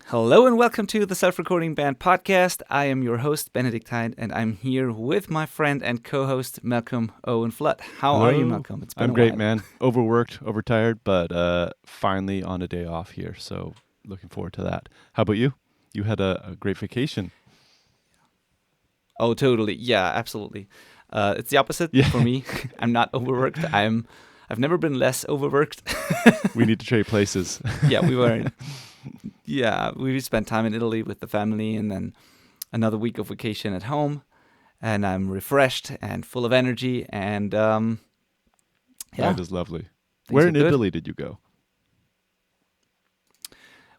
Hello and welcome to the Self-Recording Band podcast. I am your host, Benedikt Hain, and I'm here with my friend and co-host, Malcolm Owen Flood. How are you, Hello. Malcolm? It's been I'm a great, while. man. Overworked, overtired, but finally on a day off here. So looking forward to that. How about you? You had a great vacation. Oh, totally. Yeah, absolutely. It's the opposite Yeah, for me. I'm not overworked. I've never been less overworked. we need to trade places. Yeah, we spent time in Italy with the family and then another week of vacation at home. And I'm refreshed and full of energy. And That is lovely. things Where are in good. Italy did you go?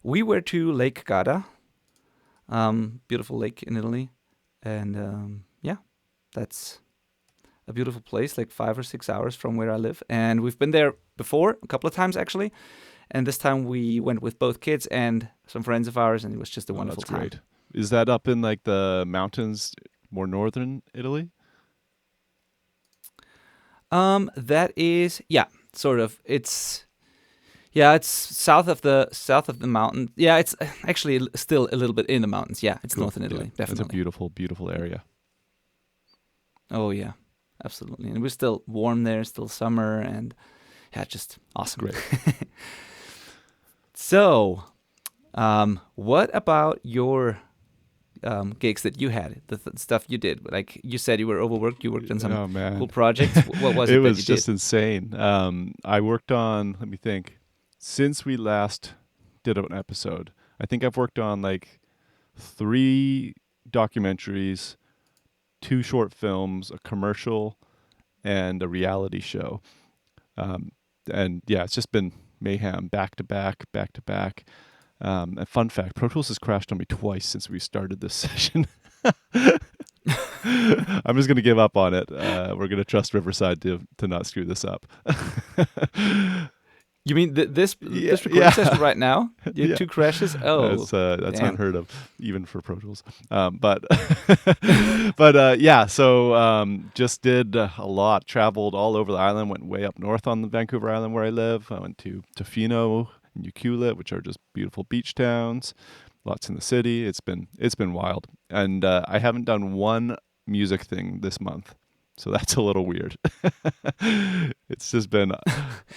We were to Lake Garda, beautiful lake in Italy. And that's a beautiful place, like 5 or 6 hours from where I live. And we've been there before, a couple of times actually. And this time we went with both kids and some friends of ours, and it was just a Oh, wonderful that's time. great. Is that up in like the mountains, more northern Italy? That is, yeah, sort of. It's south of the mountain. Yeah, it's actually still a little bit in the mountains. Yeah, it's Cool. northern Yeah, Italy, that's a definitely. beautiful, beautiful area. Oh yeah, absolutely. And we're still warm there, still summer, and yeah, just awesome. Great. So, what about your gigs that you had, the stuff you did? Like you said, you were overworked. You worked on some Oh cool man, projects. What was it it that you was did? just insane. I worked on. Let me think. Since we last did an episode, I think I've worked on like 3 documentaries, 2 short films, a commercial, and a reality show. Um, and yeah, it's just been mayhem, back to back, back to back. A fun fact: Pro Tools has crashed on me twice since we started this session. I'm just gonna give up on it. We're gonna trust Riverside to not screw this up. You mean this Yeah, this recording session yeah, right now? You had yeah. two crashes. Oh, That's damn. unheard of, even for Pro Tools. But yeah. So just did a lot. Traveled all over the island. Went way up north on the Vancouver Island where I live. I went to Tofino and Ucluelet, which are just beautiful beach towns. Lots in the city. It's been wild, and I haven't done one music thing this month, so that's a little weird. It's just been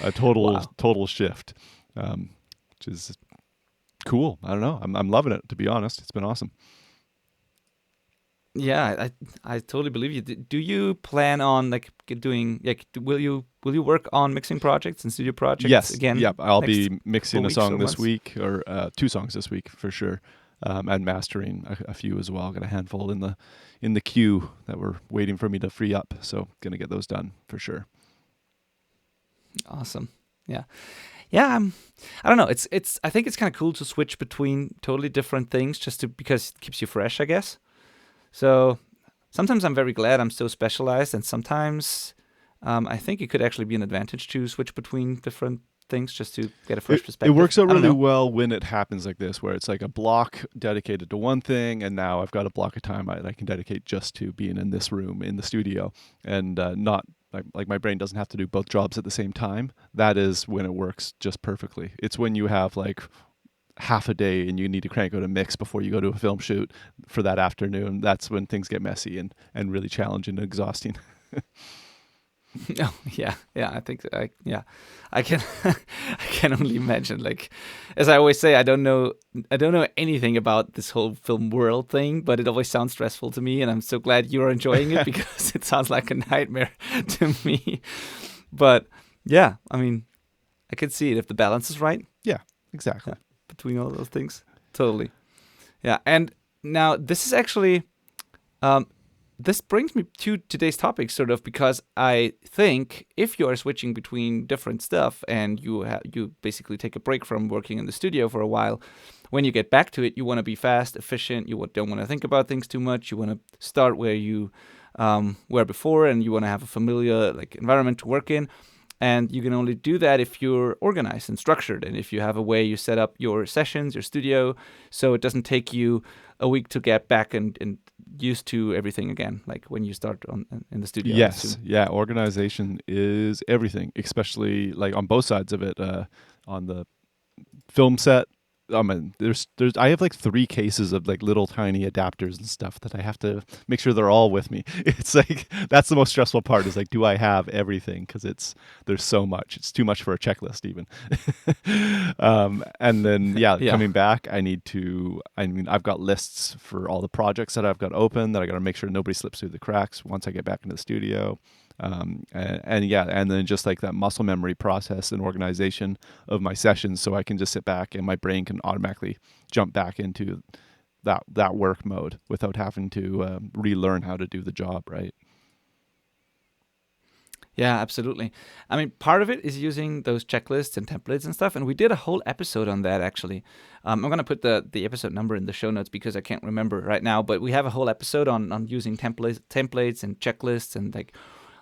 a total Wow. total shift, which is cool. I don't know. I'm loving it, to be honest. It's been awesome. Yeah, I totally believe you. Do you plan on like doing like will you work on mixing projects and studio projects Yes. again Yep. I'll next be couple mixing a weeks or song this months? week, or 2 songs this week for sure, and mastering a few as well. Got a handful in the queue that were waiting for me to free up. So gonna get those done for sure. Awesome. Yeah. Yeah, I don't know. It's I think it's kind of cool to switch between totally different things just to because it keeps you fresh, I guess. So sometimes I'm very glad I'm so specialized, and sometimes I think it could actually be an advantage to switch between different things just to get a fresh It perspective. works out I don't really know. well when it happens like this, where it's like a block dedicated to one thing, and now I've got a block of time I can dedicate just to being in this room in the studio, and not like my brain doesn't have to do both jobs at the same time. That is when it works just perfectly. It's when you have like half a day and you need to crank out a mix before you go to a film shoot for that afternoon. That's when things get messy and really challenging and exhausting. Oh yeah, yeah. I can I can only imagine. Like as I always say, I don't know anything about this whole film world thing, but it always sounds stressful to me, and I'm so glad you're enjoying it because it sounds like a nightmare to me. But yeah, I mean, I can see it if the balance is right. Yeah, exactly. Yeah, between all those things, totally. Yeah, and now this is actually um, this brings me to today's topic, sort of, because I think if you are switching between different stuff and you basically take a break from working in the studio for a while, when you get back to it, you want to be fast, efficient. You don't want to think about things too much. You want to start where you were before, and you want to have a familiar like environment to work in. And you can only do that if you're organized and structured, and if you have a way you set up your sessions, your studio, so it doesn't take you a week to get back and used to everything again, like when you start in the studio, I Yes, assume. yeah, organization is everything, especially like on both sides of it. On the film set, I have like 3 cases of like little tiny adapters and stuff that I have to make sure they're all with me. It's like that's the most stressful part is like, do I have everything? Because there's so much. It's too much for a checklist even. And then Yeah. coming back, I've got lists for all the projects that I've got open that I got to make sure nobody slips through the cracks once I get back into the studio. And then just like that muscle memory process and organization of my sessions, so I can just sit back and my brain can automatically jump back into that work mode without having to relearn how to do the job, right? Yeah, absolutely. I mean, part of it is using those checklists and templates and stuff, and we did a whole episode on that actually. I'm gonna put the episode number in the show notes because I can't remember right now, but we have a whole episode on using templates and checklists and like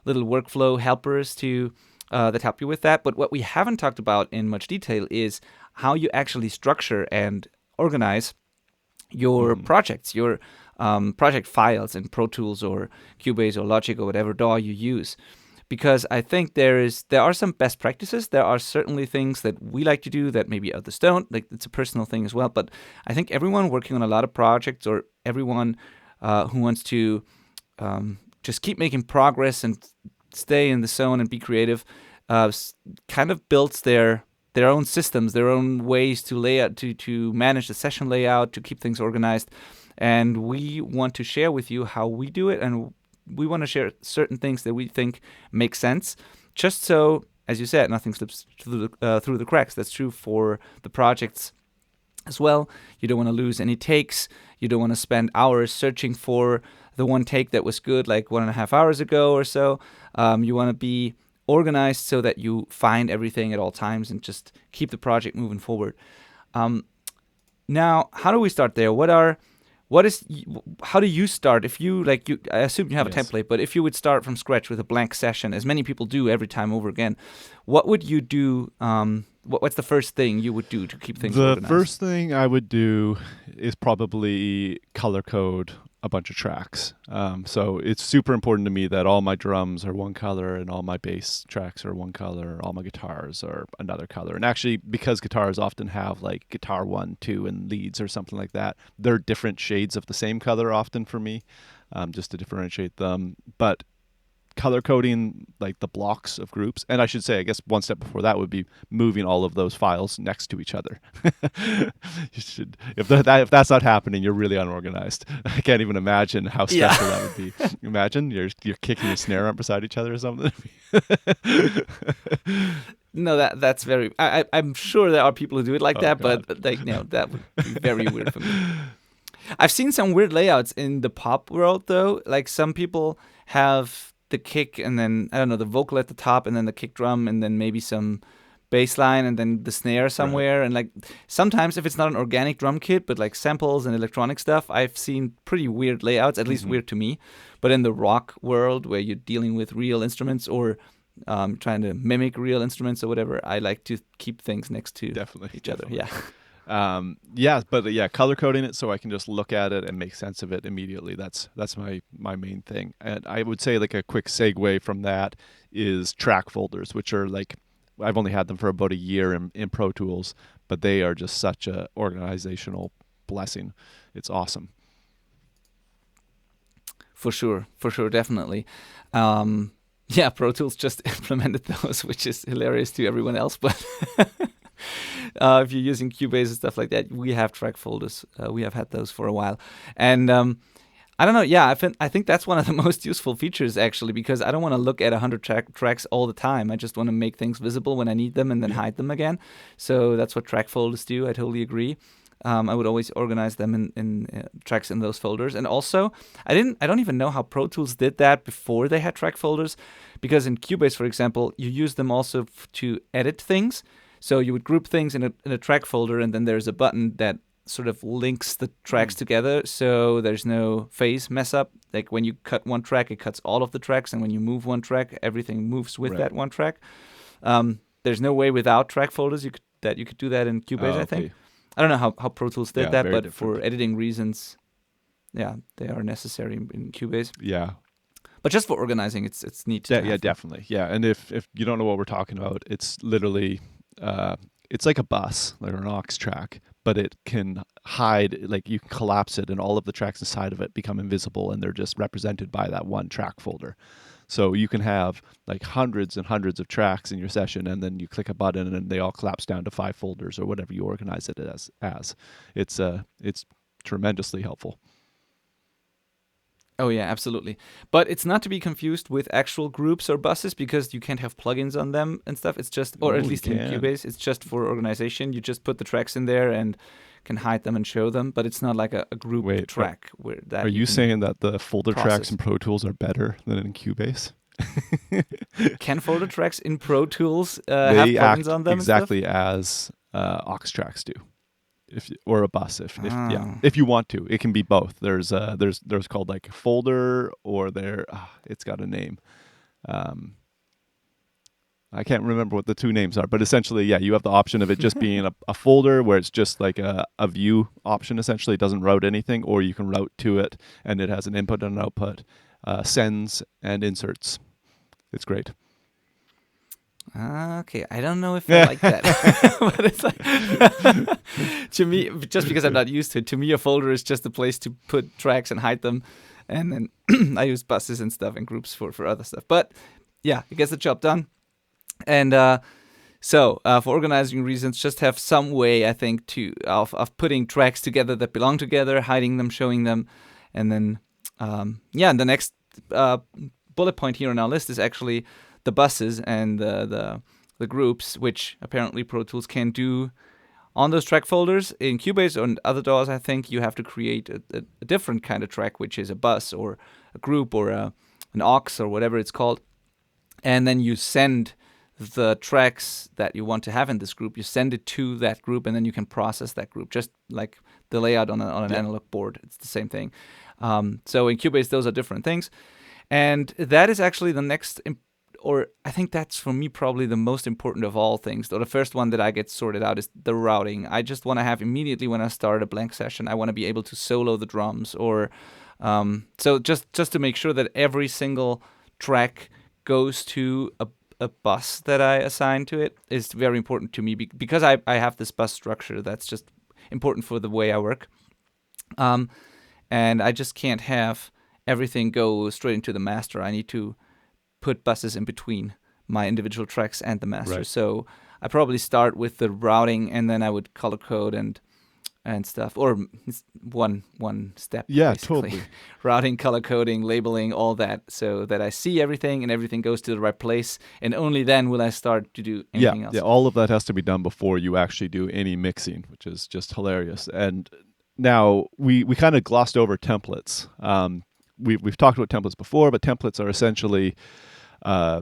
little workflow helpers to that help you with that. But what we haven't talked about in much detail is how you actually structure and organize your projects, your project files in Pro Tools or Cubase or Logic or whatever DAW you use. Because I think there are some best practices. There are certainly things that we like to do that maybe others don't. Like it's a personal thing as well. But I think everyone working on a lot of projects or everyone who wants to just keep making progress and stay in the zone and be creative kind of builds their own systems, their own ways to lay out, to manage the session layout, to keep things organized. And we want to share with you how we do it, and we want to share certain things that we think make sense, just so, as you said, nothing slips through the cracks. That's true for the projects as well. You don't want to lose any takes. You don't want to spend hours searching for the one take that was good like 1.5 hours ago or so. You want to be organized so that you find everything at all times and just keep the project moving forward. Now, how do we start there? How do you start? If you I assume you have a template, but if you would start from scratch with a blank session, as many people do every time over again, what would you do? What's the first thing you would do to keep things organized? The first thing I would do is probably color code a bunch of tracks. So it's super important to me that all my drums are one color and all my bass tracks are one color, all my guitars are another color. And actually, because guitars often have like guitar 1, 2, and leads or something like that, they're different shades of the same color often for me, just to differentiate them. But color coding like the blocks of groups, and I should say, I guess one step before that would be moving all of those files next to each other. You should, if that's not happening, you're really unorganized. I can't even imagine how stressful that would be. Imagine you're kicking a snare up beside each other or something. No, that's very. I'm sure there are people who do it like that, God. but like that would be very weird for me. I've seen some weird layouts in the pop world though. Like some people have the kick and then, I don't know, the vocal at the top and then the kick drum and then maybe some bass line and then the snare somewhere. Right. And like sometimes if it's not an organic drum kit, but like samples and electronic stuff, I've seen pretty weird layouts, at least weird to me. But in the rock world where you're dealing with real instruments or trying to mimic real instruments or whatever, I like to keep things next to each other. Yeah. Color coding it so I can just look at it and make sense of it immediately. That's my main thing. And I would say like a quick segue from that is track folders, which are like, I've only had them for about a year in Pro Tools, but they are just such a organizational blessing. It's awesome. For sure, definitely. Pro Tools just implemented those, which is hilarious to everyone else, but if you're using Cubase and stuff like that, we have track folders. We have had those for a while. And I don't know. Yeah, I think that's one of the most useful features, actually, because I don't want to look at 100 tracks all the time. I just want to make things visible when I need them and then hide them again. So that's what track folders do. I totally agree. I would always organize them in tracks in those folders. And also, I don't even know how Pro Tools did that before they had track folders, because in Cubase, for example, you use them also to edit things. So you would group things in a track folder, and then there's a button that sort of links the tracks together, so there's no phase mess up. Like when you cut one track, it cuts all of the tracks, and when you move one track, everything moves with that one track. There's no way without track folders you could do that in Cubase. I think. I don't know how Pro Tools did that, but different. For editing reasons, they are necessary in Cubase. Yeah. But just for organizing, it's neat. Yeah, definitely. Yeah, and if you don't know what we're talking about, it's literally it's like a bus, like an aux track, but it can hide, like you can collapse it and all of the tracks inside of it become invisible and they're just represented by that one track folder. So you can have like hundreds and hundreds of tracks in your session, and then you click a button and they all collapse down to 5 folders or whatever you organize it as. It's tremendously helpful. Oh yeah, absolutely. But it's not to be confused with actual groups or buses, because you can't have plugins on them and stuff. It's just, or at least in Cubase, it's just for organization. You just put the tracks in there and can hide them and show them, but it's not like a group track where that. Are you saying that the folder tracks in Pro Tools are better than in Cubase? Can folder tracks in Pro Tools have plugins on them? Exactly as aux tracks do. Or a bus, if you want to, it can be both. There's called like folder, or it's got a name. I can't remember what the two names are, but essentially, you have the option of it just being a folder where it's just like a view option. Essentially, it doesn't route anything, or you can route to it, and it has an input and an output, sends and inserts. It's great. Okay, I don't know if I like that. But it's like, to me, just because I'm not used to it, to me a folder is just a place to put tracks and hide them. And then I use buses and stuff and groups for other stuff. But yeah, it gets the job done. And so for organizing reasons, just have some way, I think, of putting tracks together that belong together, hiding them, showing them. And then, and the next bullet point here on our list is actually the buses and the groups, which apparently Pro Tools can do on those track folders. In Cubase and other DAWs, I think you have to create a different kind of track, which is a bus or a group or an aux or whatever it's called. And then you send the tracks that you want to have in this group, you send it to that group, and then you can process that group, just like the layout on an analog board. It's the same thing. So in Cubase, those are different things. And that is actually the next or I think that's for me probably the most important of all things. So the first one that I get sorted out is the routing. I just want to have immediately when I start a blank session, I want to be able to solo the drums, or so just to make sure that every single track goes to a bus that I assign to it is very important to me because I have this bus structure that's just important for the way I work. And I just can't have everything go straight into the master. I need to put buses in between my individual tracks and the master. Right. So I probably start with the routing, and then I would color code and stuff, or one step. Yeah, basically. Totally. Routing, color coding, labeling, all that, so that I see everything and everything goes to the right place, and only then will I start to do anything else. Yeah, all of that has to be done before you actually do any mixing, which is just hilarious. And now we kind of glossed over templates. We've talked about templates before, but templates are essentially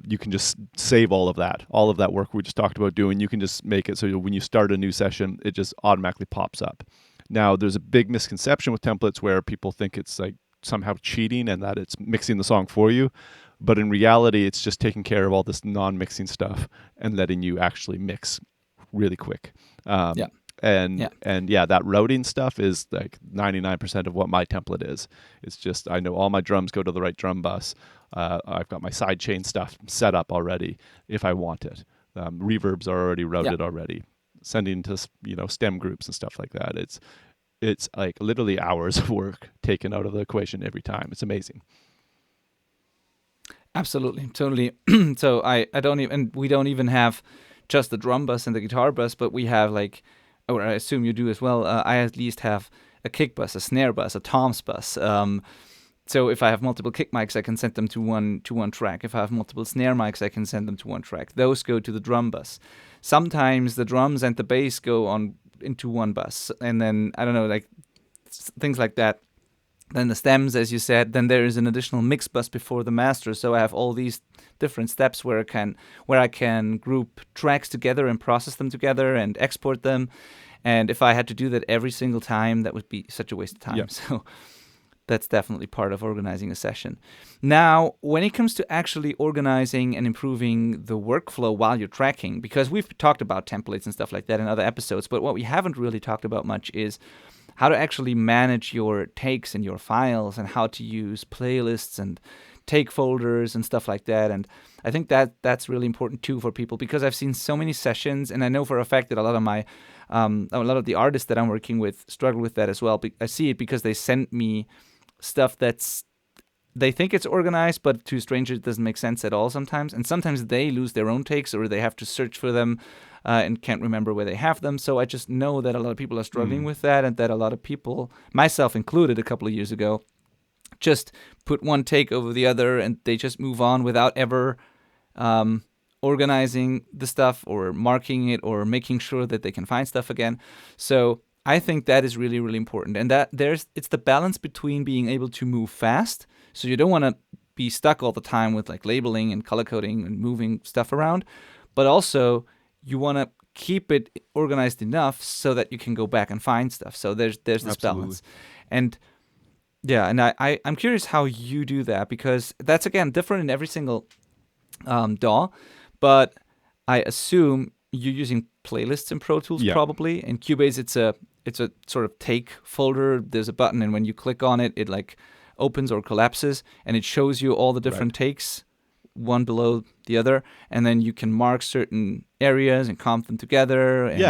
you can just save all of that work we just talked about doing. You can just make it so when you start a new session, it just automatically pops up. Now, there's a big misconception with templates where people think it's like somehow cheating and that it's mixing the song for you. But in reality, it's just taking care of all this non-mixing stuff and letting you actually mix really quick. And that routing stuff is like 99% of what my template is. It's just I know all my drums go to the right drum bus. I've got my sidechain stuff set up already if I want it. Reverbs are already routed already. Sending to stem groups and stuff like that. It's like literally hours of work taken out of the equation every time. It's amazing. Absolutely, totally. So we don't even have just the drum bus and the guitar bus, but we have like. Or I assume you do as well. I at least have a kick bus, a snare bus, a toms bus. So if I have multiple kick mics, I can send them to one track. If I have multiple snare mics, I can send them to one track. Those go to the drum bus. Sometimes the drums and the bass go into one bus, and then I don't know, like things like that. Then the stems, as you said. Then there is an additional mix bus before the master. So I have all these different steps where I can group tracks together and process them together and export them. And if I had to do that every single time, that would be such a waste of time. Yep. So that's definitely part of organizing a session. Now, when it comes to actually organizing and improving the workflow while you're tracking, because we've talked about templates and stuff like that in other episodes, but what we haven't really talked about much is how to actually manage your takes and your files and how to use playlists and take folders and stuff like that. And I think that's really important too for people, because I've seen so many sessions, and I know for a fact that a lot of the artists that I'm working with struggle with that as well. I see it because they send me stuff they think it's organized, but to strangers it doesn't make sense at all sometimes. And sometimes they lose their own takes, or they have to search for them and can't remember where they have them. So I just know that a lot of people are struggling with that, and that a lot of people, myself included a couple of years ago, just put one take over the other, and they just move on without ever organizing the stuff or marking it or making sure that they can find stuff again. So I think that is really, really important. And that it's the balance between being able to move fast, so you don't want to be stuck all the time with like labeling and color coding and moving stuff around, but also you want to keep it organized enough so that you can go back and find stuff. So there's this Absolutely. balance. And yeah, and I'm curious how you do that, because that's, again, different in every single DAW, but I assume you're using playlists in Pro Tools probably. In Cubase, it's a sort of take folder. There's a button, and when you click on it, it like opens or collapses, and it shows you all the different takes, one below the other, and then you can mark certain areas and comp them together. And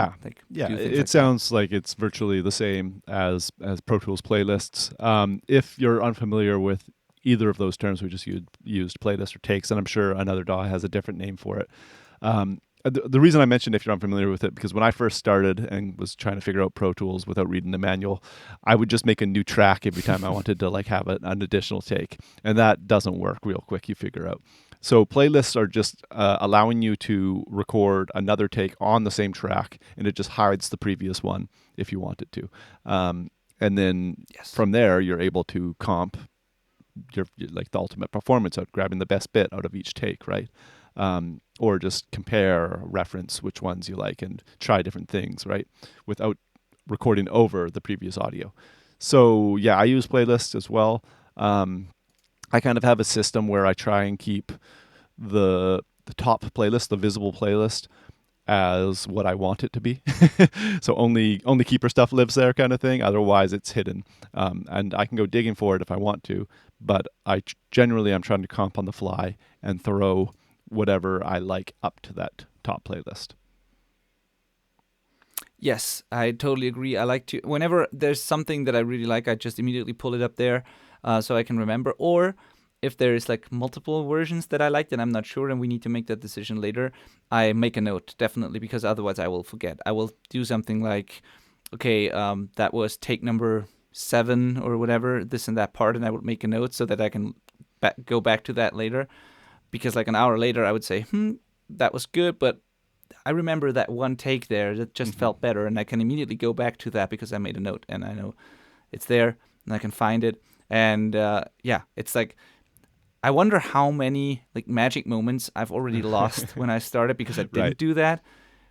It sounds like it's virtually the same as Pro Tools playlists. If you're unfamiliar with either of those terms, we just used playlist or takes, and I'm sure another DAW has a different name for it. The reason I mentioned if you're unfamiliar with it, because when I first started and was trying to figure out Pro Tools without reading the manual, I would just make a new track every time I wanted to like have an additional take, and that doesn't work real quick, you figure out. So playlists are just allowing you to record another take on the same track, and it just hides the previous one if you want it to. And then from there, you're able to comp your like the ultimate performance out, grabbing the best bit out of each take, right? Or just compare, reference which ones you like, and try different things, right? Without recording over the previous audio. So yeah, I use playlists as well. I kind of have a system where I try and keep the top playlist, the visible playlist, as what I want it to be. So only keeper stuff lives there, kind of thing. Otherwise, it's hidden, and I can go digging for it if I want to. But generally I'm trying to comp on the fly and throw whatever I like up to that top playlist. Yes, I totally agree. I like to, whenever there's something that I really like, I just immediately pull it up there so I can remember. Or if there's like multiple versions that I like that I'm not sure and we need to make that decision later, I make a note, definitely, because otherwise I will forget. I will do something like, okay, that was take number 7 or whatever, this and that part, and I would make a note so that I can go back to that later. Because like an hour later, I would say, that was good, but I remember that one take there that just felt better, and I can immediately go back to that because I made a note, and I know it's there, and I can find it. And it's like, I wonder how many like magic moments I've already lost when I started because I didn't do that,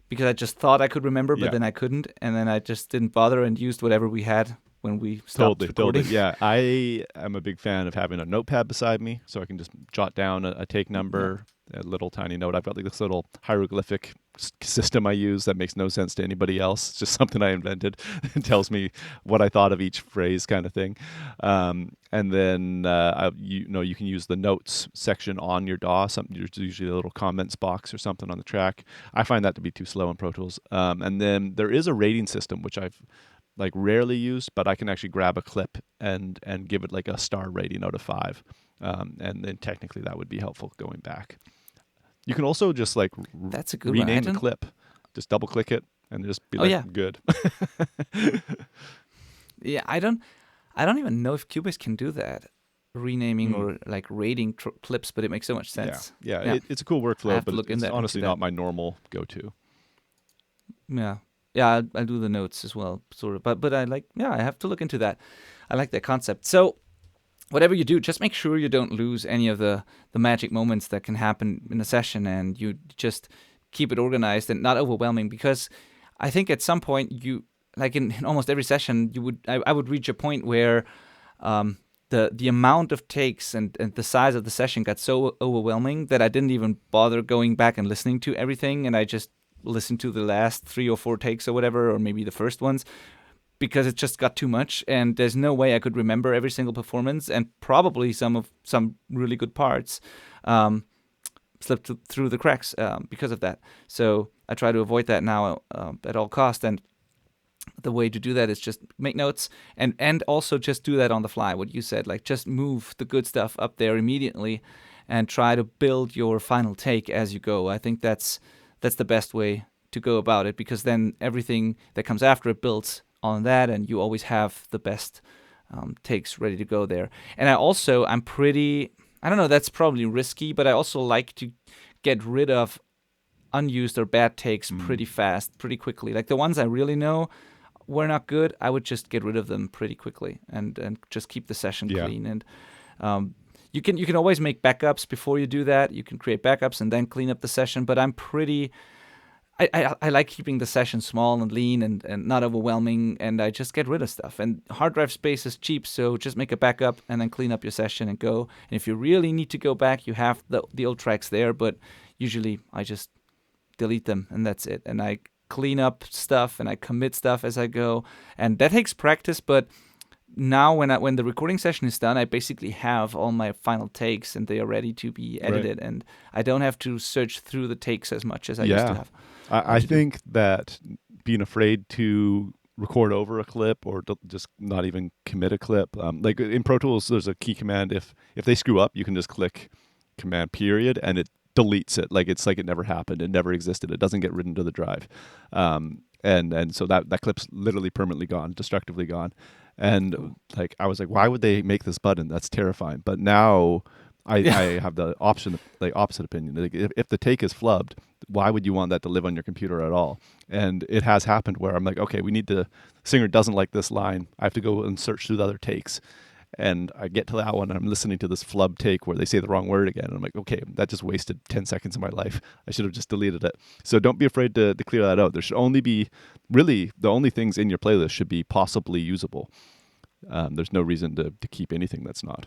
because I just thought I could remember, but then I couldn't, and then I just didn't bother and used whatever we had when we stopped recording. Totally. Yeah, I am a big fan of having a notepad beside me, so I can just jot down a take number, a little tiny note. I've got like this little hieroglyphic system I use that makes no sense to anybody else. It's just something I invented. It tells me what I thought of each phrase, kind of thing. And then you can use the notes section on your DAW. There's usually a little comments box or something on the track. I find that to be too slow in Pro Tools. And then there is a rating system which I've like rarely used, but I can actually grab a clip and give it like a star rating out of 5. And then technically that would be helpful going back. You can also just like that's a good rename the clip. Just double click it and just be good. Yeah, I don't even know if Cubase can do that, renaming or like rating clips, but it makes so much sense. Yeah. It's a cool workflow, but it's honestly not my normal go-to. Yeah, I do the notes as well, sort of. But I have to look into that. I like that concept. So whatever you do, just make sure you don't lose any of the magic moments that can happen in a session, and you just keep it organized and not overwhelming, because I think at some point you, like in almost every session, I would reach a point where the amount of takes and the size of the session got so overwhelming that I didn't even bother going back and listening to everything, and I just listened to the last 3 or 4 takes or whatever, or maybe the first ones, because it just got too much, and there's no way I could remember every single performance, and probably some really good parts slipped through the cracks because of that. So I try to avoid that now at all cost, and the way to do that is just make notes and also just do that on the fly. What you said, like just move the good stuff up there immediately, and try to build your final take as you go. I think that's the best way to go about it, because then everything that comes after it builds on that, and you always have the best takes ready to go there. And I'm pretty, I don't know, that's probably risky, but I also like to get rid of unused or bad takes pretty fast, pretty quickly. Like the ones I really know were not good, I would just get rid of them pretty quickly and just keep the session clean. And you can always make backups before you do that. You can create backups and then clean up the session. But I like keeping the session small and lean and not overwhelming, and I just get rid of stuff. And hard drive space is cheap, so just make a backup and then clean up your session and go. And if you really need to go back, you have the old tracks there, but usually I just delete them and that's it. And I clean up stuff and I commit stuff as I go, and that takes practice. But now when the recording session is done, I basically have all my final takes and they are ready to be edited, and I don't have to search through the takes as much as I used to have. I think that being afraid to record over a clip or just not even commit a clip, like in Pro Tools, there's a key command. If they screw up, you can just click Command period and it deletes it. Like it's like it never happened. It never existed. It doesn't get written to the drive. And so that clip's literally permanently gone, destructively gone. And like I was like, why would they make this button? That's terrifying. But now I have the option, like opposite opinion. Like if the take is flubbed, why would you want that to live on your computer at all? And it has happened where I'm like, okay, singer doesn't like this line. I have to go and search through the other takes. And I get to that one and I'm listening to this flub take where they say the wrong word again. And I'm like, okay, that just wasted 10 seconds of my life. I should have just deleted it. So don't be afraid to clear that out. There should only be, really, the only things in your playlist should be possibly usable. There's no reason to keep anything that's not.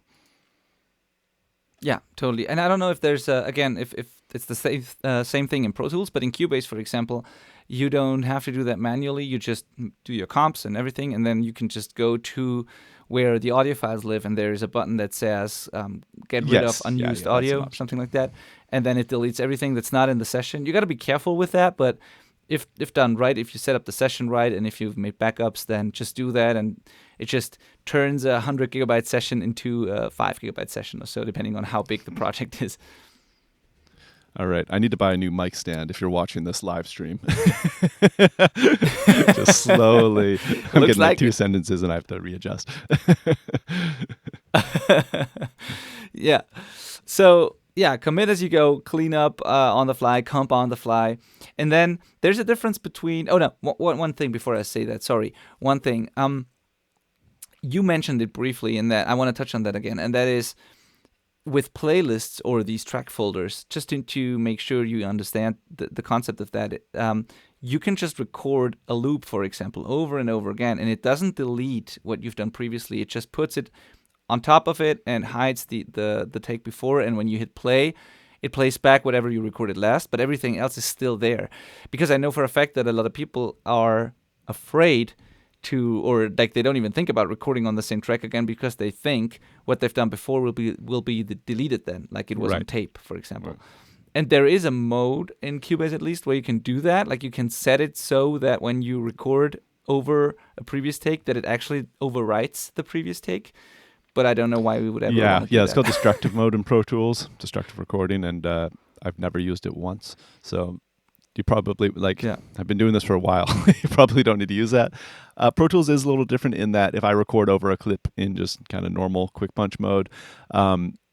Yeah, totally. And I don't know if there's, again, if it's the same thing in Pro Tools, but in Cubase, for example, you don't have to do that manually. You just do your comps and everything, and then you can just go to where the audio files live, and there's a button that says get rid of unused audio, something like that, and then it deletes everything that's not in the session. You got to be careful with that, but if done right, if you set up the session right, and if you've made backups, then just do that, and it just turns a 100 gigabyte session into a 5 gigabyte session or so, depending on how big the project is. All right, I need to buy a new mic stand if you're watching this live stream. Just slowly. I'm getting like 2 sentences and I have to readjust. Yeah. So, yeah, commit as you go, clean up on the fly, comp on the fly. And then there's a difference between... one thing before I say that, sorry. One thing. You mentioned it briefly in that I want to touch on that again, and that is... with playlists or these track folders, just to make sure you understand the concept of that, you can just record a loop, for example, over and over again, and it doesn't delete what you've done previously. It just puts it on top of it and hides the take before, and when you hit play, it plays back whatever you recorded last, but everything else is still there. Because I know for a fact that a lot of people are afraid or like they don't even think about recording on the same track again, because they think what they've done before will be deleted then, like it was on tape, for example. Right. And there is a mode in Cubase, at least, where you can do that. Like you can set it so that when you record over a previous take, that it actually overwrites the previous take. But I don't know why we would ever want to do that. It's called destructive mode in Pro Tools, destructive recording, and I've never used it once. So you probably, I've been doing this for a while. You probably don't need to use that. Pro Tools is a little different in that if I record over a clip in just kind of normal quick punch mode,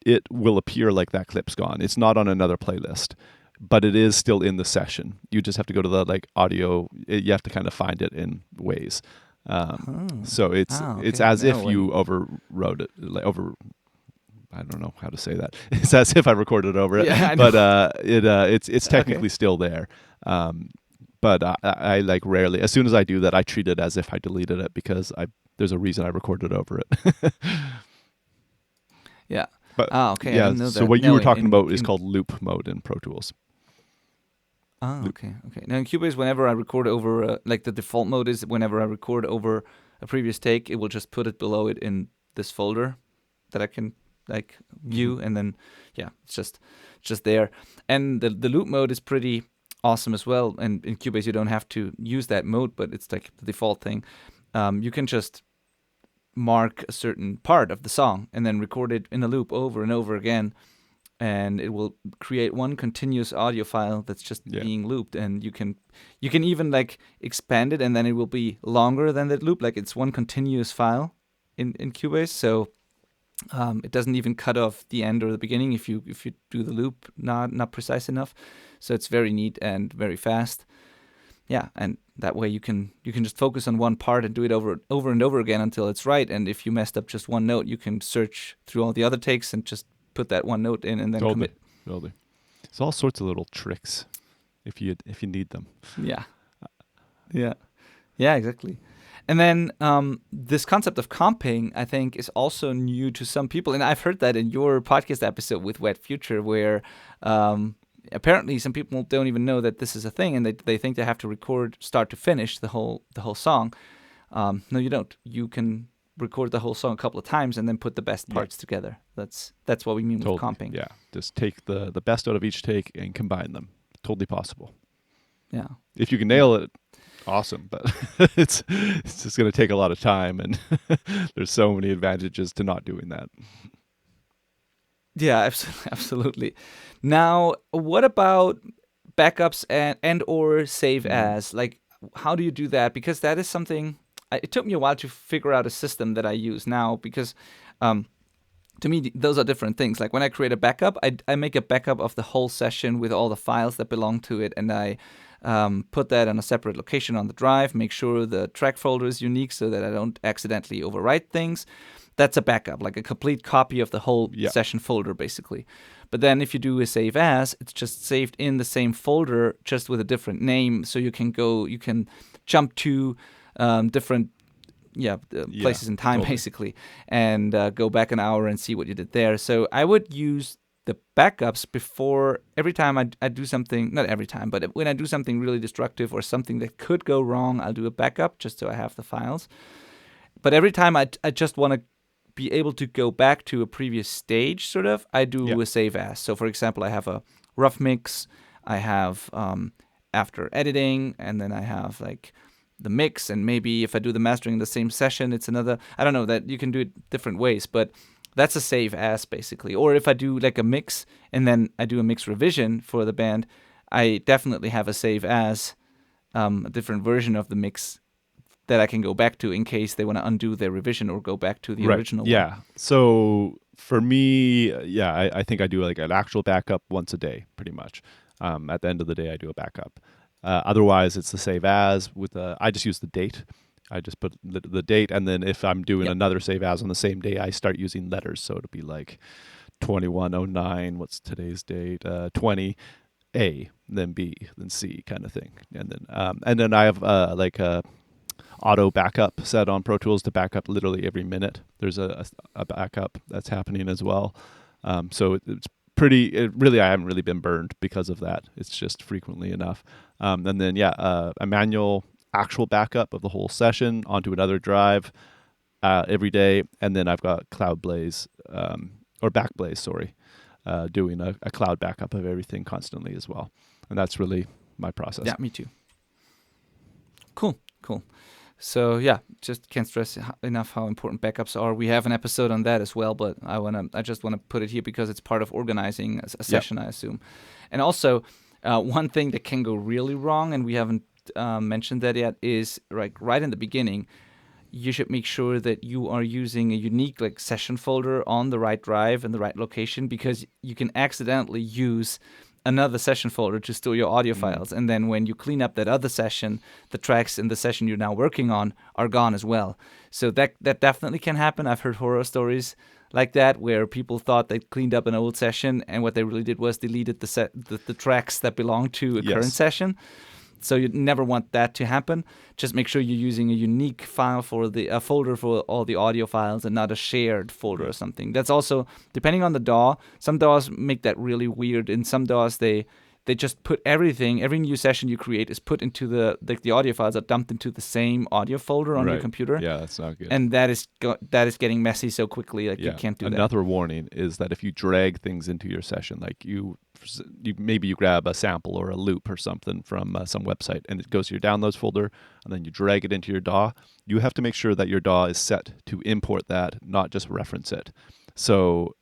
it will appear like that clip's gone. It's not on another playlist, but it is still in the session. You just have to go to the audio. You have to kind of find it in ways. So it's as if you overwrote it, I don't know how to say that. It's as if I recorded over it, but it's technically still there. But I rarely, as soon as I do that, I treat it as if I deleted it because there's a reason I recorded over it. Yeah. But, okay. Yeah. I didn't know so that. what you were talking about is called loop mode in Pro Tools. Okay. Now in Cubase, whenever I record over, the default mode is whenever I record over a previous take, it will just put it below it in this folder that I can like view, and then it's just there. And the loop mode is pretty awesome as well. And in Cubase, you don't have to use that mode, but it's like the default thing. You can just mark a certain part of the song and then record it in a loop over and over again, and it will create one continuous audio file that's just being looped. And you can even like expand it, and then it will be longer than that loop. Like it's one continuous file in Cubase, so it doesn't even cut off the end or the beginning if you do the loop not precise enough. So it's very neat and very fast. Yeah, and that way you can just focus on one part and do it over and over again until it's right. And if you messed up just one note, you can search through all the other takes and just put that one note in and then commit. Totally. It's all sorts of little tricks if you need them. Yeah, exactly. And then this concept of comping, I think, is also new to some people. And I've heard that in your podcast episode with Wet Future, where apparently some people don't even know that this is a thing, and they think they have to record start to finish the whole song. No, you don't. You can record the whole song a couple of times and then put the best parts together. That's what we mean with comping. Yeah, just take the best out of each take and combine them. Totally possible. Yeah. If you can nail it, awesome. But it's just going to take a lot of time, and there's so many advantages to not doing that. Yeah, absolutely. Now, what about backups and or save as? Like, how do you do that? Because that is something. It took me a while to figure out a system that I use now, because to me, those are different things. Like when I create a backup, I make a backup of the whole session with all the files that belong to it, and I put that on a separate location on the drive, make sure the track folder is unique so that I don't accidentally overwrite things. That's a backup, like a complete copy of the whole session folder, basically. But then if you do a save as, it's just saved in the same folder, just with a different name. So you can jump to different places in time, basically, and go back an hour and see what you did there. So I would use the backups before every time I do something, not every time, but when I do something really destructive or something that could go wrong, I'll do a backup just so I have the files. But every time I just want to be able to go back to a previous stage, sort of, I do a save as. So for example, I have a rough mix, I have after editing, and then I have like the mix, and maybe if I do the mastering in the same session, it's another, I don't know, that you can do it different ways, but that's a save as basically. Or if I do like a mix and then I do a mix revision for the band, I definitely have a save as, a different version of the mix that I can go back to in case they want to undo their revision or go back to the original one. So for me, I think I do like an actual backup once a day, pretty much. At the end of the day, I do a backup. Otherwise, it's the save as with I just use the date. I just put the date, and then if I'm doing another save as on the same day, I start using letters. So it'll be like 2109. What's today's date? 20 A, then B, then C, kind of thing. And then I have like a auto backup set on Pro Tools to back up literally every minute. There's a backup that's happening as well. So it's pretty. I haven't really been burned because of that. It's just frequently enough. And then a manual actual backup of the whole session onto another drive every day, and then I've got Cloudblaze or Backblaze, doing a cloud backup of everything constantly as well. And that's really my process. Yeah, me too. Cool. So just can't stress enough how important backups are. We have an episode on that as well, but I just want to put it here because it's part of organizing a session, I assume. And also, one thing that can go really wrong, and we haven't mentioned that yet, is right in the beginning, you should make sure that you are using a unique session folder on the right drive and the right location, because you can accidentally use another session folder to store your audio files, and then when you clean up that other session, the tracks in the session you're now working on are gone as well. So that definitely can happen. I've heard horror stories like that where people thought they cleaned up an old session, and what they really did was deleted the tracks that belong to a current session. So you never want that to happen. Just make sure you're using a unique file for the folder for all the audio files, and not a shared folder or something. That's also depending on the DAW. Some DAWs make that really weird. In some DAWs, they they just put everything. Every new session you create is put into the audio files are dumped into the same audio folder on your computer. Yeah, that's not good. And that is getting messy so quickly. Like you can't do that. Another warning is that if you drag things into your session, like you maybe you grab a sample or a loop or something from some website, and it goes to your downloads folder, and then you drag it into your DAW, you have to make sure that your DAW is set to import that, not just reference it. So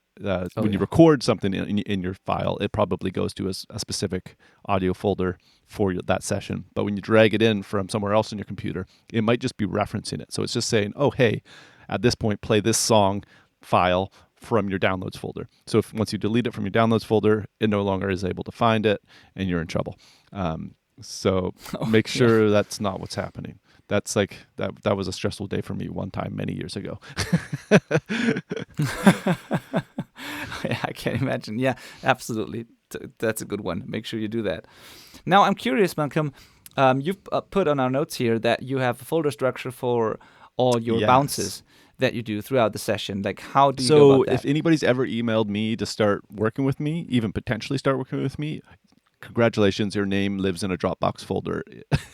when you record something in your file, it probably goes to a specific audio folder for that session. But when you drag it in from somewhere else in your computer, it might just be referencing it. So it's just saying, oh, hey, at this point, play this song file from your downloads folder. So once you delete it from your downloads folder, it no longer is able to find it, and you're in trouble. So make sure that's not what's happening. That's like that was a stressful day for me one time many years ago. Yeah, I can't imagine. Yeah, absolutely. That's a good one. Make sure you do that. Now, I'm curious, Malcolm. You've put on our notes here that you have a folder structure for all your bounces that you do throughout the session. Like, how do you go about that? So if anybody's ever emailed me to start working with me, even potentially start working with me, congratulations, your name lives in a Dropbox folder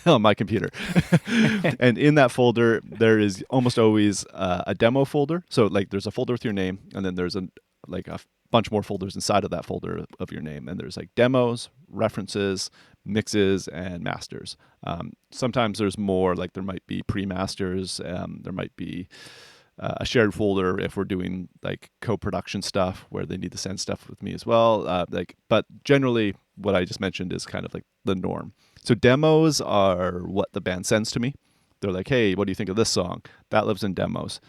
on my computer. And in that folder, there is almost always a demo folder. So like there's a folder with your name, and then there's a bunch more folders inside of that folder of your name. And there's like demos, references, mixes, and masters. Sometimes there's more, like there might be pre-masters, there might be a shared folder if we're doing like co-production stuff where they need to send stuff with me as well. But generally what I just mentioned is kind of like the norm. So demos are what the band sends to me. They're like, hey, what do you think of this song? That lives in demos.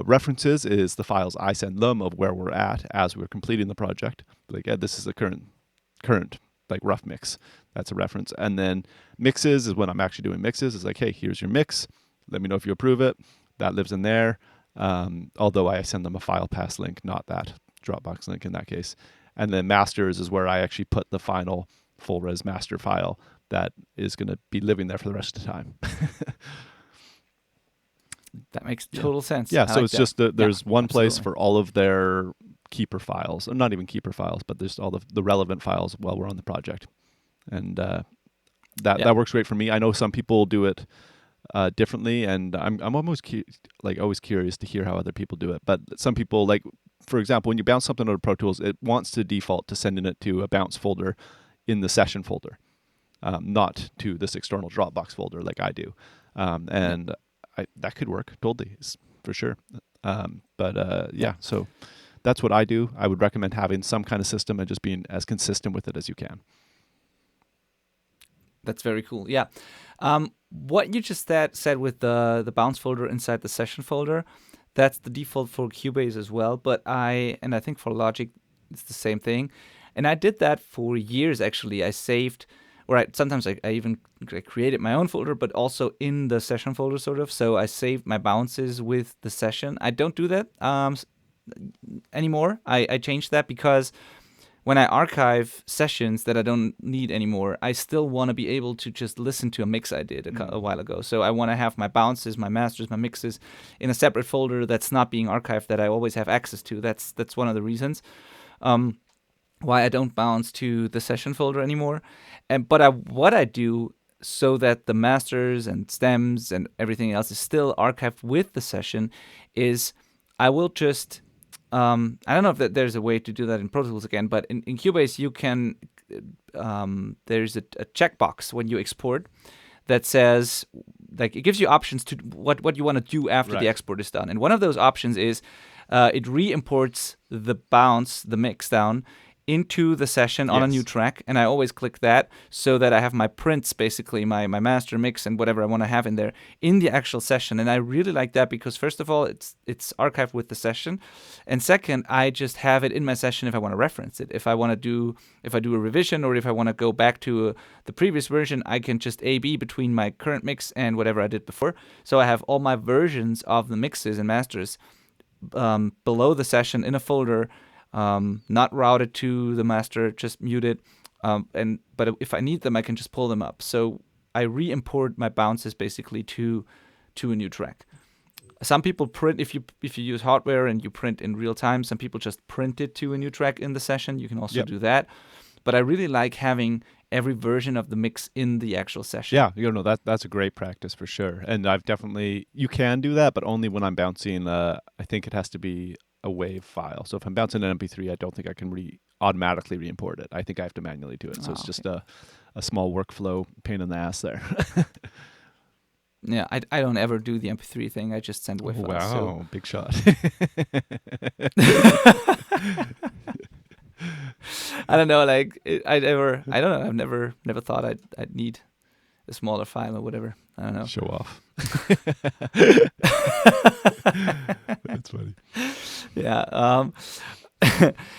References is the files I send them of where we're at as we're completing the project. Like, this is the current like rough mix. That's a reference. And then mixes is when I'm actually doing mixes. It's like, hey, here's your mix. Let me know if you approve it. That lives in there. Although I send them a file pass link, not that Dropbox link in that case. And then masters is where I actually put the final full res master file that is going to be living there for the rest of the time. That makes total sense. Yeah, so it's just there's one place absolutely. for all of their keeper files, or not even keeper files, but there's all the relevant files while we're on the project. And that works great for me. I know some people do it differently, and I'm almost always curious to hear how other people do it. But some people, like for example, when you bounce something out of Pro Tools, it wants to default to sending it to a bounce folder in the session folder, not to this external Dropbox folder like I do. That could work totally, for sure. So that's what I do. I would recommend having some kind of system and just being as consistent with it as you can. That's very cool. Yeah. What you just said with the bounce folder inside the session folder, that's the default for Cubase as well. But I think for Logic, it's the same thing. And I did that for years, actually. I saved, sometimes I even created my own folder, but also in the session folder, sort of. So I saved my bounces with the session. I don't do that anymore. I changed that because when I archive sessions that I don't need anymore, I still want to be able to just listen to a mix I did a while ago. So I want to have my bounces, my masters, my mixes in a separate folder that's not being archived, that I always have access to. That's one of the reasons why I don't bounce to the session folder anymore. What I do so that the masters and stems and everything else is still archived with the session is I will just I don't know if there's a way to do that in Pro Tools again, but in Cubase you can there's a checkbox when you export that says, like, it gives you options to what you want to do after the export is done. And one of those options is it re-imports the mix down into the session on a new track, and I always click that so that I have my prints, basically my master mix and whatever I want to have in there in the actual session. And I really like that because first of all, it's archived with the session, and second, I just have it in my session if I want to reference it. If I do a revision, or if I want to go back to the previous version, I can just A/B between my current mix and whatever I did before. So I have all my versions of the mixes and masters below the session in a folder. Not routed to the master, just muted. But if I need them, I can just pull them up. So I re-import my bounces basically to a new track. Some people print, if you use hardware and you print in real time, some people just print it to a new track in the session. You can also do that. but I really like having every version of the mix in the actual session. Yeah, that's a great practice for sure. And you can do that, but only when I'm bouncing. I think it has to be a WAV file. So if I'm bouncing an MP3, I don't think I can automatically re-import it. I think I have to manually do it. So it's just a small workflow pain in the ass there. Yeah, I don't ever do the MP3 thing. I just send WAV files. Wow, So. big shot. I don't know. Like I don't know. I've never thought I'd need a smaller file or whatever. I don't know. Show off. That's funny. Yeah.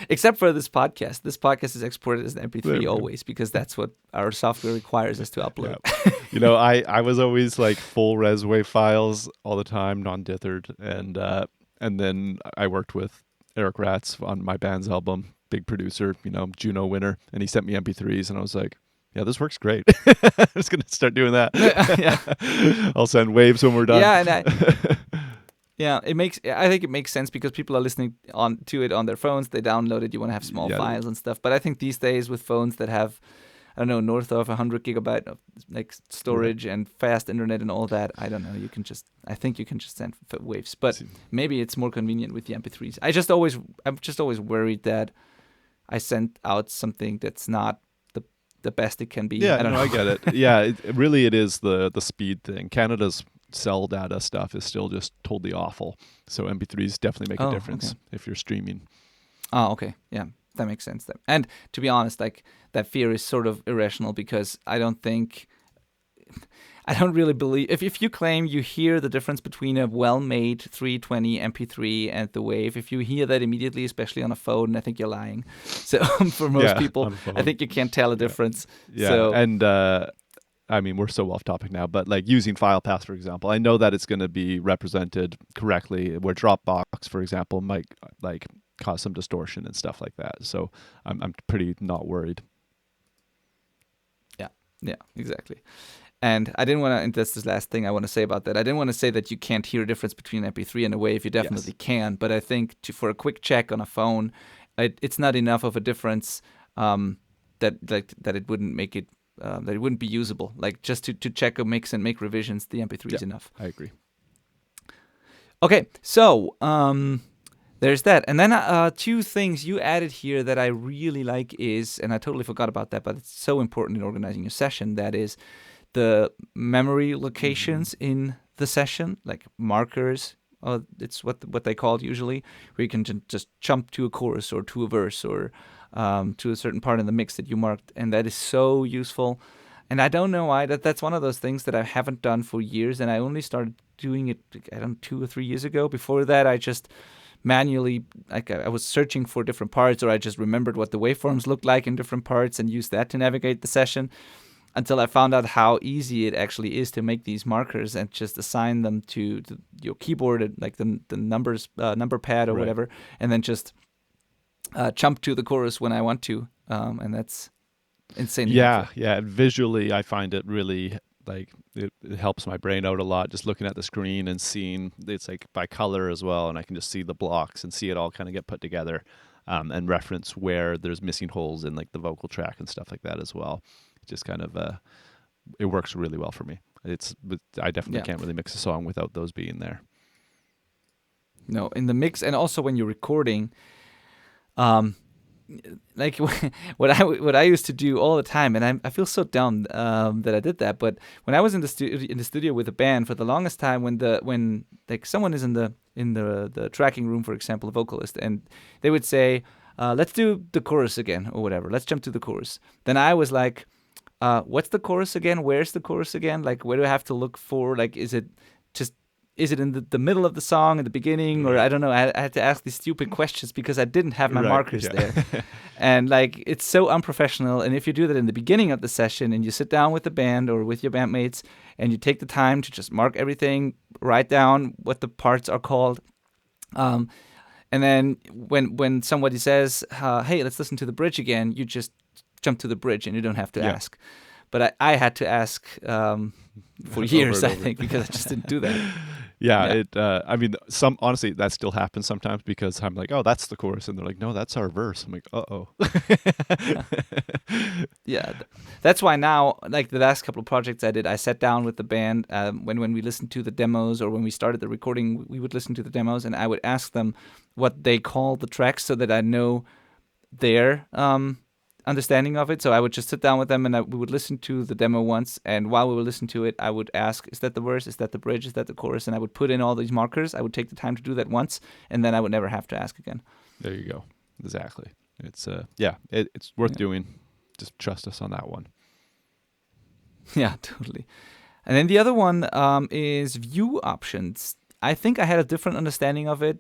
Except for this podcast. This podcast is exported as an MP3 always because that's what our software requires us to upload. Yeah. I was always like full res WAV files all the time, non-dithered, and then I worked with Eric Ratz on my band's album, big producer, Juno winner, and he sent me MP3s, and I was like, yeah, this works great. I'm just gonna start doing that. Yeah. I'll send waves when we're done. Yeah, and I think it makes sense because people are listening to it on their phones. They download it. You want to have small files and stuff. But I think these days with phones that have, I don't know, north of 100 gigabyte of like storage and fast internet and all that, I don't know. I think you can just send waves. But maybe it's more convenient with the MP3s. I'm just always worried that I sent out something that's not the best it can be. Yeah, I don't know. I get it. Yeah, it is the speed thing. Canada's cell data stuff is still just totally awful. So MP3s definitely make a difference if you're streaming. Oh, okay. Yeah, that makes sense. And to be honest, like that fear is sort of irrational because I don't really believe if you claim you hear the difference between a well-made 320 MP3 and the WAV, if you hear that immediately, especially on a phone, I think you're lying. So for most people, I think you can't tell a difference. Yeah, so, and I mean, we're so off topic now, but like using FilePath, for example, I know that it's going to be represented correctly, where Dropbox, for example, might like cause some distortion and stuff like that. So I'm pretty not worried. Yeah, exactly. And I didn't want to, and that's the last thing I want to say about that. I didn't want to say that you can't hear a difference between an MP3 and a WAV. You definitely can. But I think for a quick check on a phone, it's not enough of a difference that it wouldn't make it, that it wouldn't be usable. Like just to check a mix and make revisions, the MP3 is enough. I agree. Okay, so there's that. And then two things you added here that I really like is, and I totally forgot about that, but it's so important in organizing your session, that is the memory locations in the session, like markers. It's what they call it usually, where you can just jump to a chorus or to a verse or to a certain part in the mix that you marked, and that is so useful. And I don't know why. That's one of those things that I haven't done for years, and I only started doing it, 2 or 3 years ago. Before that, I just manually, like I was searching for different parts, or I just remembered what the waveforms looked like in different parts and used that to navigate the session, until I found out how easy it actually is to make these markers and just assign them to your keyboard, like the numbers, number pad or whatever, and then just jump to the chorus when I want to, and that's insanely helpful. Yeah. Visually, I find it really like it helps my brain out a lot. Just looking at the screen and seeing it's like by color as well, and I can just see the blocks and see it all kind of get put together, and reference where there's missing holes in like the vocal track and stuff like that as well. Just kind of it works really well for me. I definitely can't really mix a song without those being there. No, in the mix, and also when you're recording, like what I used to do all the time, and I feel so dumb that I did that. But when I was in the studio with a band for the longest time, when like someone is in the tracking room, for example, a vocalist, and they would say, "Let's do the chorus again," or whatever. Let's jump to the chorus. Then I was like, what's the chorus again? Where's the chorus again? Like, where do I have to look for? Like, is it in the middle of the song, at the beginning, or I don't know. I had to ask these stupid questions because I didn't have my markers there. And like, it's so unprofessional. And if you do that in the beginning of the session and you sit down with the band or with your bandmates and you take the time to just mark everything, write down what the parts are called, and then when somebody says, hey, let's listen to the bridge again, you just jump to the bridge and you don't have to ask. But I had to ask for years, I think, because I just didn't do that. Yeah, Yeah. I mean, honestly, that still happens sometimes because I'm like, oh, that's the chorus, and they're like, no, that's our verse. I'm like, uh-oh. Yeah, that's why now, like the last couple of projects I did, I sat down with the band when we listened to the demos or when we started the recording, we would listen to the demos and I would ask them what they call the tracks so that I know their understanding of it. So I would just sit down with them and we would listen to the demo once, and while we were listening to it, I would ask, "Is that the verse? Is that the bridge? Is that the chorus?" And I would put in all these markers. I would take the time to do that once, and then I would never have to ask again. There you go. Exactly. It's it's worth Yeah. doing. Just trust us on that one. Yeah, totally. And then the other one is view options. I think I had a different understanding of it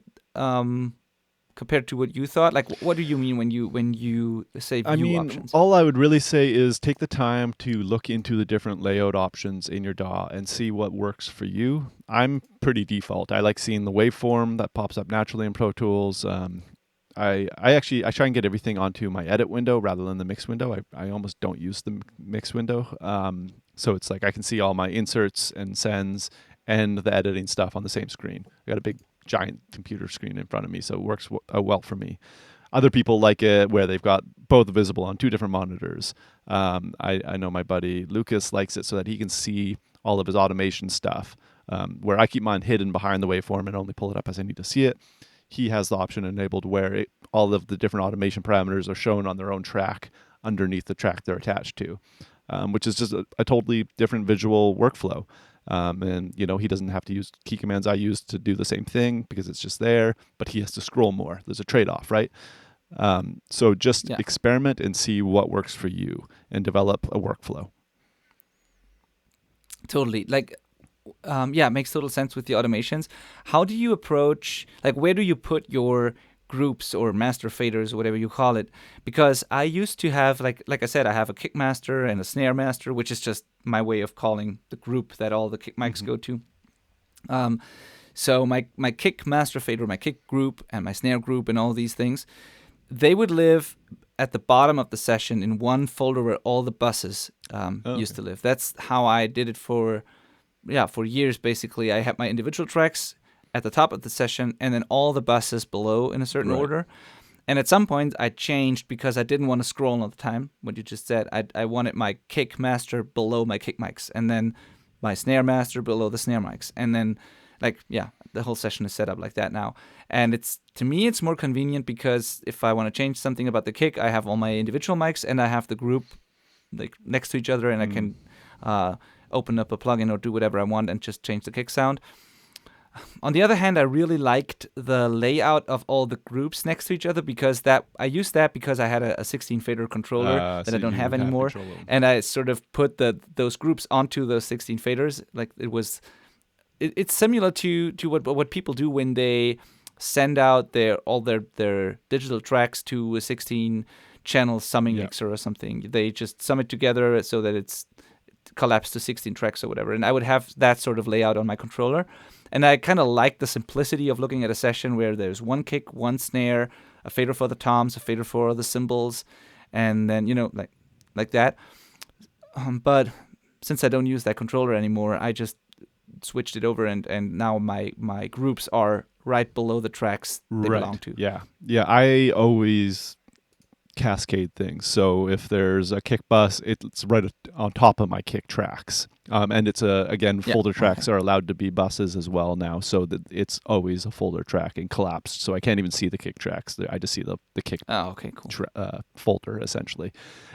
compared to what you thought. Like, what do you mean when you say I view mean, options? all I would really say is take the time to look into the different layout options in your DAW and see what works for you. I'm pretty default. I like seeing the waveform that pops up naturally in Pro Tools. I try and get everything onto my edit window rather than the mix window. I almost don't use the mix window. So it's like I can see all my inserts and sends and the editing stuff on the same screen. I got a big giant computer screen in front of me, so it works well for me. Other people like it where they've got both visible on two different monitors. I know my buddy Lucas likes it so that he can see all of his automation stuff, where I keep mine hidden behind the waveform and only pull it up as I need to see it. He has the option enabled where all of the different automation parameters are shown on their own track underneath the track they're attached to, which is just a totally different visual workflow. And, he doesn't have to use key commands I use to do the same thing because it's just there, but he has to scroll more. There's a trade-off, right? So just experiment and see what works for you and develop a workflow. Totally. Like, it makes total sense with the automations. How do you approach, like, where do you put your groups or master faders or whatever you call it? Because I used to have, like I said, I have a kick master and a snare master, which is just my way of calling the group that all the kick mics go to. So my kick master fader, my kick group, and my snare group, and all these things, they would live at the bottom of the session in one folder where all the buses used to live. That's how I did it for years. Basically, I had my individual tracks at the top of the session, and then all the buses below in a certain order. And at some point, I changed because I didn't want to scroll all the time. What you just said, I wanted my kick master below my kick mics, and then my snare master below the snare mics, and then the whole session is set up like that now. And to me, it's more convenient because if I want to change something about the kick, I have all my individual mics and I have the group like next to each other, and I can open up a plugin or do whatever I want and just change the kick sound. On the other hand, I really liked the layout of all the groups next to each other because I used that because I had a 16 fader controller that I don't have anymore, and I sort of put those groups onto those 16 faders. Like it's similar to what people do when they send out all their digital tracks to a 16 channel summing mixer or something. They just sum it together so that it's collapsed to 16 tracks or whatever. And I would have that sort of layout on my controller. And I kind of like the simplicity of looking at a session where there's one kick, one snare, a fader for the toms, a fader for the cymbals, and then, like that. But since I don't use that controller anymore, I just switched it over, and now my groups are right below the tracks they belong to. Yeah. I always cascade things. So if there's a kick bus, it's right on top of my kick tracks. And it's folder tracks are allowed to be buses as well now, so that it's always a folder track and collapsed. So I can't even see the kick tracks. I just see the kick folder essentially.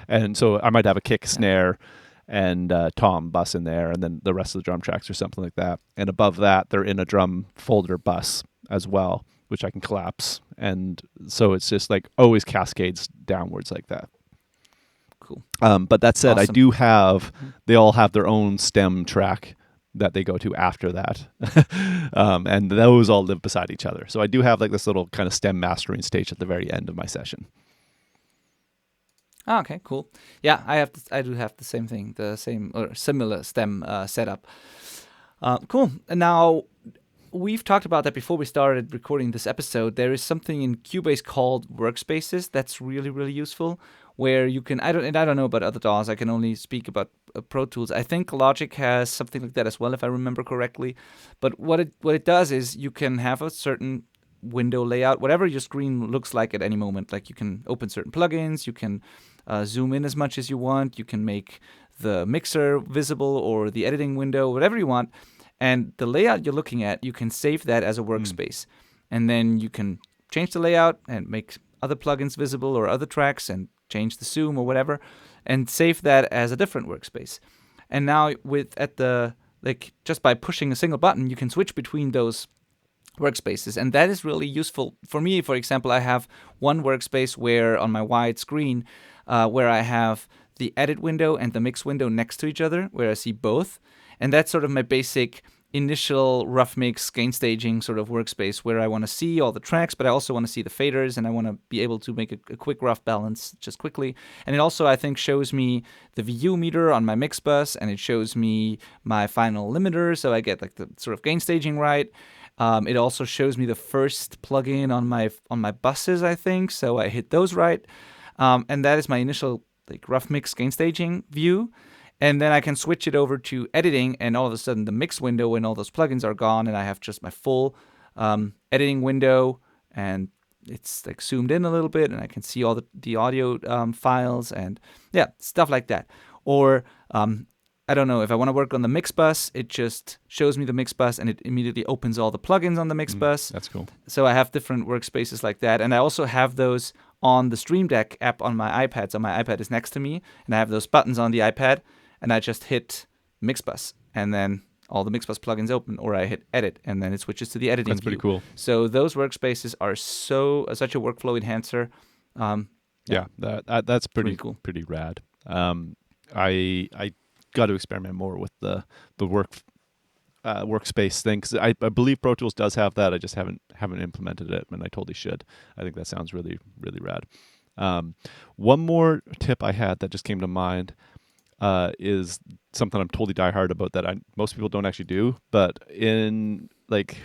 And so I might have a kick snare and tom bus in there, and then the rest of the drum tracks or something like that. And above that, they're in a drum folder bus as well, which I can collapse. And so it's just like always cascades downwards like that. Cool. But that said, awesome. I do have, they all have their own stem track that they go to after that. And those all live beside each other. So I do have like this little kind of stem mastering stage at the very end of my session. Oh, okay, cool. Yeah, I do have the same thing, the same or similar stem setup. Cool. And now, we've talked about that before we started recording this episode. There is something in Cubase called Workspaces that's really, really useful, where you can, I don't know about other DAWs, I can only speak about Pro Tools. I think Logic has something like that as well, if I remember correctly. But what it does is you can have a certain window layout, whatever your screen looks like at any moment. Like you can open certain plugins, you can zoom in as much as you want, you can make the mixer visible or the editing window, whatever you want. And the layout you're looking at, you can save that as a workspace. And then you can change the layout and make other plugins visible or other tracks and change the zoom or whatever and save that as a different workspace. And now just by pushing a single button, you can switch between those workspaces. And that is really useful. For me, for example, I have one workspace where on my wide screen, where I have the edit window and the mix window next to each other, where I see both. And that's sort of my basic initial rough mix gain staging sort of workspace where I want to see all the tracks, but I also want to see the faders and I want to be able to make a quick rough balance just quickly. And it also, I think, shows me the VU meter on my mix bus and it shows me my final limiter, so I get like the sort of gain staging right. It also shows me the first plugin on my buses, I think, so I hit those right. And that is my initial like rough mix gain staging view. And then I can switch it over to editing, and all of a sudden the mix window and all those plugins are gone, and I have just my full editing window, and it's like zoomed in a little bit, and I can see all the audio files, and yeah, stuff like that. Or I don't know, if I want to work on the mix bus, it just shows me the mix bus, and it immediately opens all the plugins on the mix bus. That's cool. So I have different workspaces like that, and I also have those on the Stream Deck app on my iPad. So my iPad is next to me, and I have those buttons on the iPad. And I just hit Mixbus, and then all the Mixbus plugins open, or I hit Edit, and then it switches to the editing That's pretty cool. So those workspaces are such a workflow enhancer. That's pretty cool. Pretty rad. I got to experiment more with the workspace thing, because I believe Pro Tools does have that. I just haven't implemented it, and I totally should. I think that sounds really, really rad. One more tip I had that just came to mind. Is something I'm totally diehard about that most people don't actually do. But in like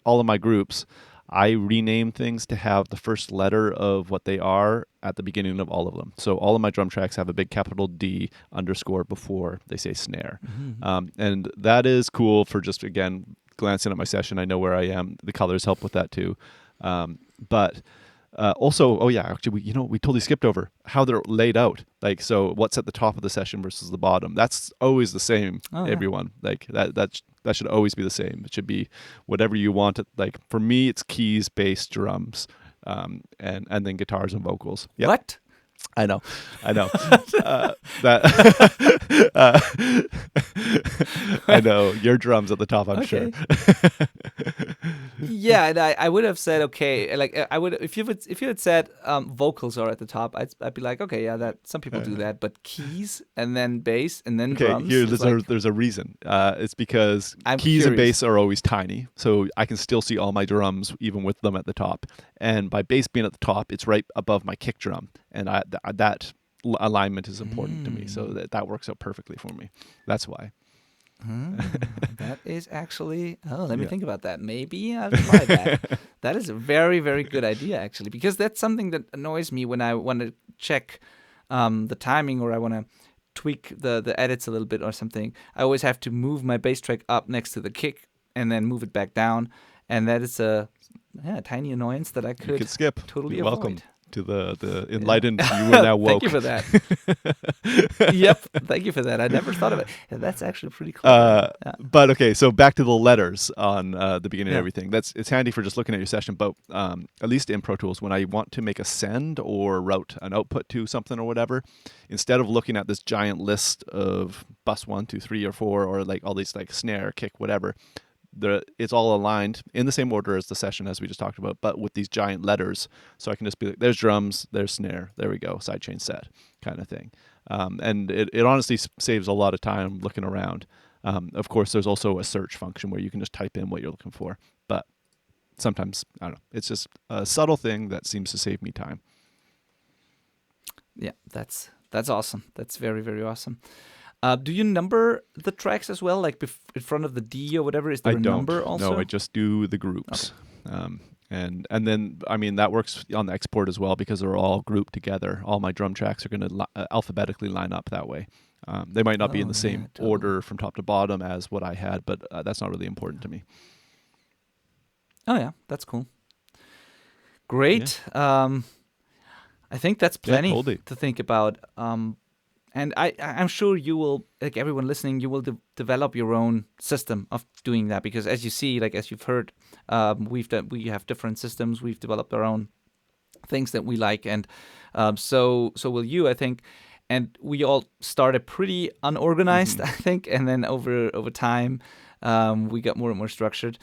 all of my groups, I rename things to have the first letter of what they are at the beginning of all of them. So all of my drum tracks have a big capital D underscore before they say snare. Mm-hmm. And that is cool for just, again, glancing at my session. I know where I am. The colors help with that too. But also, actually, we totally skipped over how they're laid out. Like, so what's at the top of the session versus the bottom? That's always the same, everyone. Like, that should always be the same. It should be whatever you want it. Like, for me, it's keys, bass, drums, and then guitars and vocals. Yep. What? I know. I know your drums at the top. I'm sure. Yeah, and I would have said okay. Like I would if you had said vocals are at the top, I'd be like okay, yeah, that some people do that. But keys and then bass and then drums. Here, there's a reason. It's because keys and bass are always tiny, so I can still see all my drums even with them at the top. And by bass being at the top, it's right above my kick drum, and that alignment is important to me. So that works out perfectly for me. That's why. That is actually. Let me think about that. Maybe I'll try that. That is a very, very good idea, actually, because that's something that annoys me when I want to check the timing or I want to tweak the edits a little bit or something. I always have to move my bass track up next to the kick and then move it back down, and that is a tiny annoyance that I could skip. Totally You're avoid. welcome to the enlightened. You are now woke. Thank you for that. Yep, thank you for that. I never thought of it. Yeah, that's actually pretty cool. But okay, so back to the letters on the beginning of everything. It's handy for just looking at your session, but at least in Pro Tools, when I want to make a send or route an output to something or whatever, instead of looking at this giant list of bus 1, 2, 3, or 4, or like all these like snare, kick, whatever, it's all aligned in the same order as the session as we just talked about, but with these giant letters. So I can just be like, there's drums, there's snare, there we go, sidechain set kind of thing. And it honestly saves a lot of time looking around. Of course, there's also a search function where you can just type in what you're looking for. But sometimes, I don't know, it's just a subtle thing that seems to save me time. Yeah, that's awesome. That's very, very awesome. Do you number the tracks as well, like in front of the D or whatever? Is there a number also? No, I just do the groups. Okay. And then, I mean, that works on the export as well because they're all grouped together. All my drum tracks are going to alphabetically line up that way. They might not be in the Oh, same yeah, totally. order from top to bottom as what I had, but that's not really important to me. Oh yeah, that's cool. Great. I think that's Yeah, plenty totally. to think about. And I'm sure you will, like everyone listening, you will develop your own system of doing that, because as you see, like as you've heard, we have different systems. We've developed our own things that we like, and so will you, I think. And we all started pretty unorganized, I think, and then over time, we got more and more structured.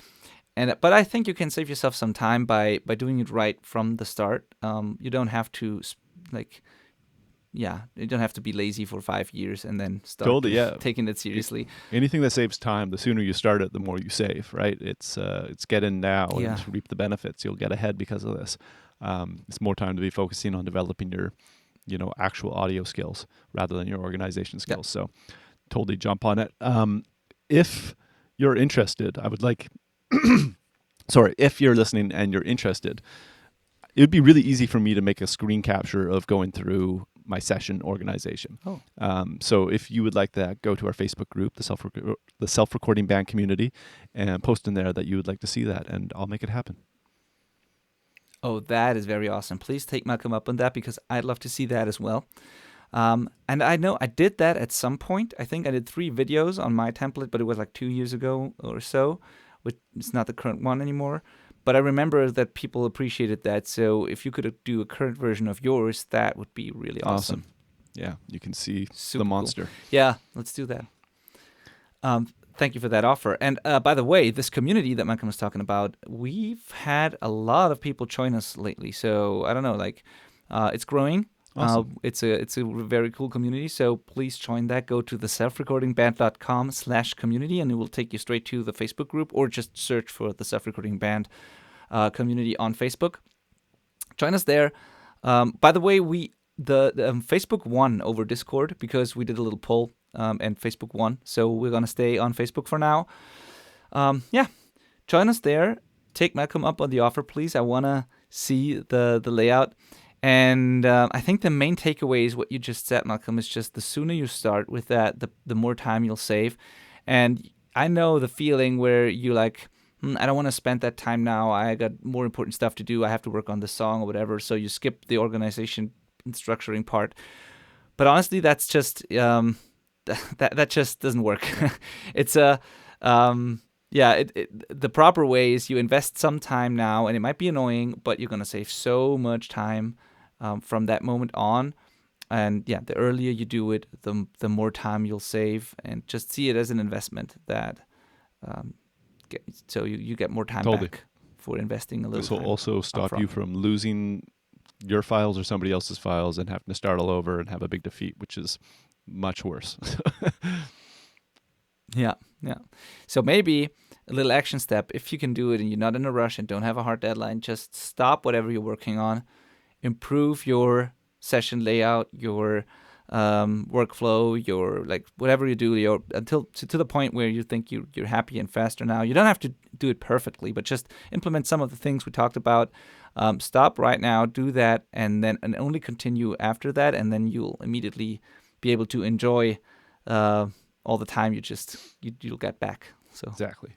But I think you can save yourself some time by doing it right from the start. You don't have to you don't have to be lazy for 5 years and then start Totally, yeah. taking it seriously. Anything that saves time, the sooner you start it, the more you save, right? It's get in now Yeah. and reap the benefits. You'll get ahead because of this. It's more time to be focusing on developing your, actual audio skills rather than your organization skills. So totally jump on it. If you're interested, I would like, if you're listening and you're interested, it would be really easy for me to make a screen capture of going through my session organization. Oh. So if you would like that, go to our Facebook group, the self-recording band community, and post in there that you would like to see that, and I'll make it happen. Oh, that is very awesome. Please take Malcolm up on that, because I'd love to see that as well. And I know I did that at some point. I think I did 3 videos on my template, but it was like 2 years ago or so, which is not the current one anymore. But I remember that people appreciated that. So if you could do a current version of yours, that would be really awesome. Yeah, you can see Super the monster. Cool. Yeah, let's do that. Thank you for that offer. And by the way, this community that Malcolm was talking about, we've had a lot of people join us lately. So I don't know, it's growing. Awesome. It's a very cool community. So please join that. Go to theselfrecordingband.com/community, and it will take you straight to the Facebook group, or just search for the Self-Recording Band community on Facebook. Join us there. By the way, the Facebook won over Discord, because we did a little poll, and Facebook won. So we're gonna stay on Facebook for now. Join us there. Take Malcolm up on the offer, please. I wanna see the layout. And I think the main takeaway is what you just said, Malcolm, is just the sooner you start with that, the more time you'll save. And I know the feeling where you're like, I don't want to spend that time now. I got more important stuff to do. I have to work on the song or whatever. So you skip the organization and structuring part. But honestly, that's just that just doesn't work. It's the proper way is you invest some time now, and it might be annoying, but you're gonna save so much time from that moment on. And yeah, the earlier you do it, the more time you'll save, and just see it as an investment that so you get more time back for investing a little. This will also stop you from losing your files or somebody else's files and having to start all over and have a big defeat, which is much worse. Yeah. So maybe a little action step, if you can do it and you're not in a rush and don't have a hard deadline, just stop whatever you're working on, improve your session layout, your workflow, your whatever you do, until to the point where you think you're happy and faster now. You don't have to do it perfectly, but just implement some of the things we talked about. Stop right now, do that, and only continue after that, and then you'll immediately be able to enjoy all the time you'll get back. So exactly.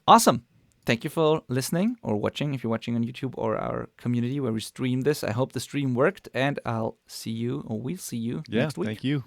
Awesome. Thank you for listening or watching, if you're watching on YouTube or our community where we stream this. I hope the stream worked, and we'll see you next week. Thank you.